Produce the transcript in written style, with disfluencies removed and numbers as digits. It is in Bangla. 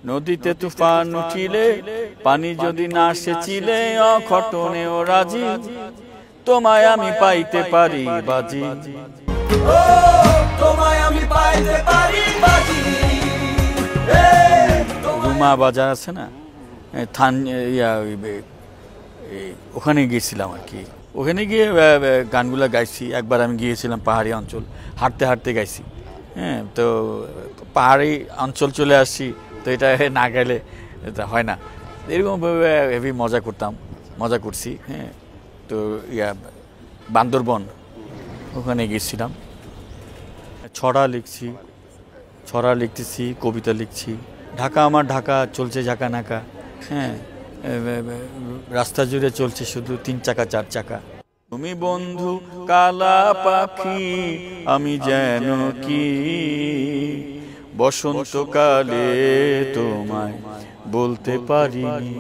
নদীতে তুফান উঠিলে পানি যদি না সেচিলে অঘটনেও রাজি তোমায় আমি পাইতে পারি বাজি রুমা বাজার আছে না ওখানে গিয়েছিলাম আর কি ওখানে গিয়ে গানগুলা গাইছি একবার আমি গিয়েছিলাম পাহাড়ি অঞ্চল হাঁটতে হাঁটতে গাইছি হ্যাঁ তো পাহাড়ি অঞ্চল চলে আসছি তো এটা না গেলে এটা হয় না এরকম হেভি মজা করছি হ্যাঁ তো বান্দরবন ওখানে গিয়েছিলাম ছড়া লিখতেছি কবিতা লিখছি ঢাকা চলছে ঝাঁকা নাকা হ্যাঁ রাস্তা জুড়ে চলছে শুধু 3 চাকা 4 চাকা তুমি বন্ধু কালা পাখি আমি যেন কি বসন্তকালে তোমায় বলতে পারিনি।